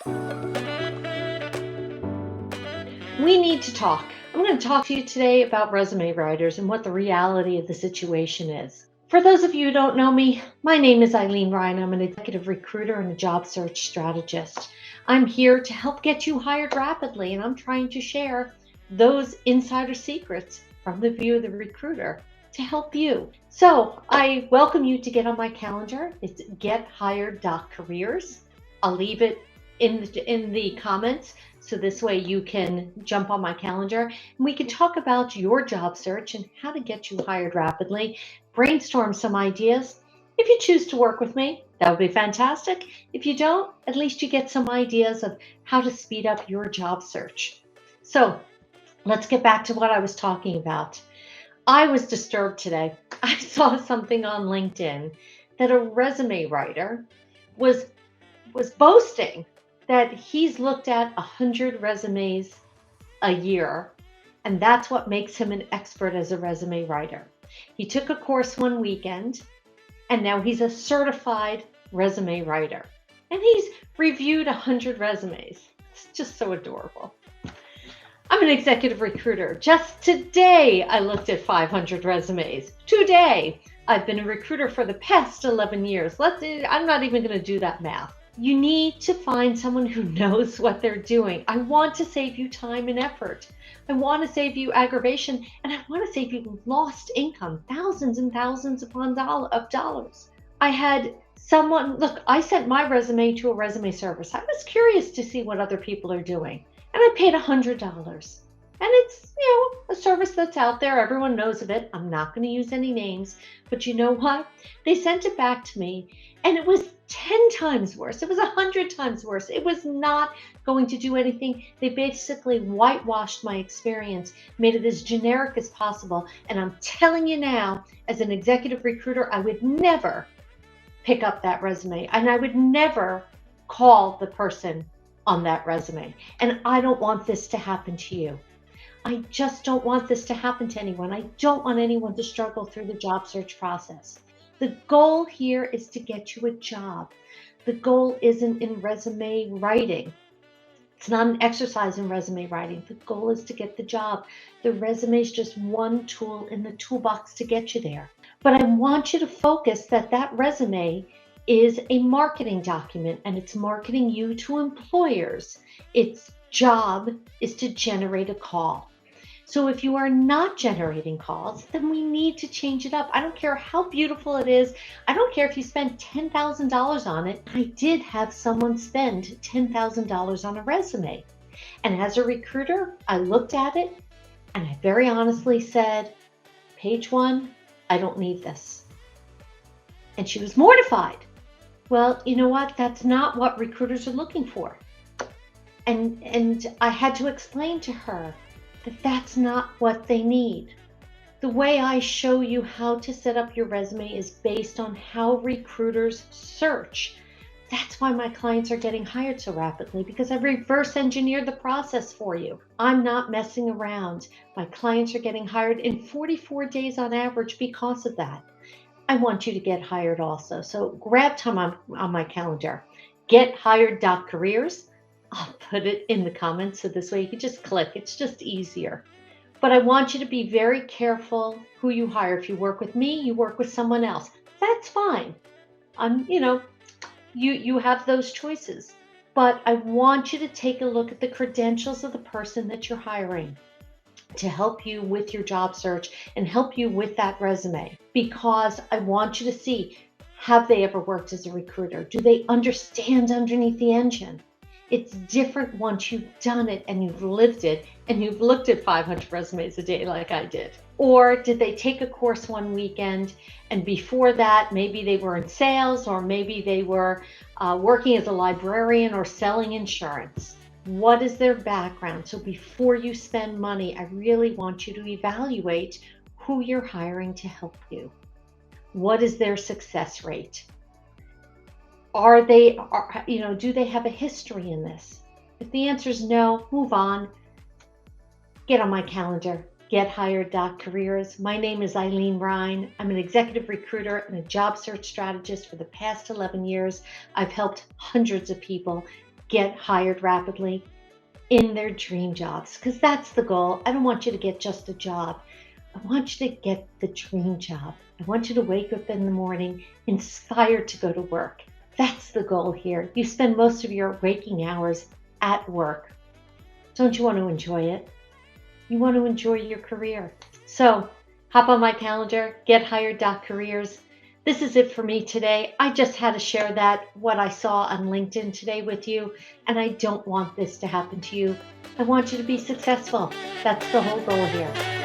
We need to talk. I'm going to talk to you today about resume writers and what the reality of the situation is. For those of you who don't know me, my name is 𝑖LENE. I'm an executive recruiter and a job search strategist. I'm here to help get you hired rapidly, and I'm trying to share those insider secrets from the view of the recruiter to help you. So I welcome you to get on my calendar. It's gethired.careers. I'll leave it in the comments, so this way you can jump on my calendar and we can talk about your job search and how to get you hired rapidly, brainstorm some ideas. If you choose to work with me, that would be fantastic. If you don't, at least you get some ideas of how to speed up your job search. So let's get back to what I was talking about. I was disturbed today. I saw something on LinkedIn that a resume writer was boasting that he's looked at 100 resumes a year, and that's what makes him an expert as a resume writer. He took a course one weekend, and now he's a certified resume writer, and he's reviewed 100 resumes. It's just so adorable. I'm an executive recruiter. Just today, I looked at 500 resumes. Today, I've been a recruiter for the past 11 years. I'm not even going to do that math. You need to find someone who knows what they're doing. I want to save you time and effort. I want to save you aggravation, and I want to save you lost income, thousands and thousands upon of dollars. I had someone, look, I sent my resume to a resume service. I was curious to see what other people are doing, and I paid $100. And it's, a service that's out there. Everyone knows of it. I'm not going to use any names, but you know what? They sent it back to me, and it was 10 times worse. It was 100 times worse. It was not going to do anything. They basically whitewashed my experience, made it as generic as possible. And I'm telling you now, as an executive recruiter, I would never pick up that resume, and I would never call the person on that resume. And I don't want this to happen to you. I just don't want this to happen to anyone. I don't want anyone to struggle through the job search process. The goal here is to get you a job. The goal isn't in resume writing. It's not an exercise in resume writing. The goal is to get the job. The resume is just one tool in the toolbox to get you there. But I want you to focus that resume is a marketing document, and it's marketing you to employers. Its job is to generate a call. So if you are not generating calls, then we need to change it up. I don't care how beautiful it is. I don't care if you spend $10,000 on it. I did have someone spend $10,000 on a resume. And as a recruiter, I looked at it and I very honestly said, page 1, I don't need this. And she was mortified. Well, you know what? That's not what recruiters are looking for. And I had to explain to her that that's not what they need. The way I show you how to set up your resume is based on how recruiters search. That's why my clients are getting hired so rapidly, because I reverse engineered the process for you. I'm not messing around. My clients are getting hired in 44 days on average because of that. I want you to get hired also. So grab time on my calendar. Gethired.careers. I'll put it in the comments so this way you can just click. It's just easier. But I want you to be very careful who you hire. If you work with me, you work with someone else. That's fine. You have those choices. But I want you to take a look at the credentials of the person that you're hiring to help you with your job search and help you with that resume. Because I want you to see, have they ever worked as a recruiter? Do they understand underneath the engine? It's different once you've done it and you've lived it and you've looked at 500 resumes a day like I did. Or did they take a course one weekend and before that maybe they were in sales, or maybe they were working as a librarian or selling insurance? What is their background? So before you spend money, I really want you to evaluate who you're hiring to help you. What is their success rate? Do they have a history in this? If the answer is no, move on. Get on my calendar, gethired.careers. My name is 𝑖LENE. I'm an executive recruiter and a job search strategist for the past 11 years. I've helped hundreds of people get hired rapidly in their dream jobs, because that's the goal. I don't want you to get just a job. I want you to get the dream job. I want you to wake up in the morning inspired to go to work. That's the goal here. You spend most of your waking hours at work. Don't you want to enjoy it? You want to enjoy your career. So hop on my calendar, gethired.careers. This is it for me today. I just had to share what I saw on LinkedIn today with you, and I don't want this to happen to you. I want you to be successful. That's the whole goal here.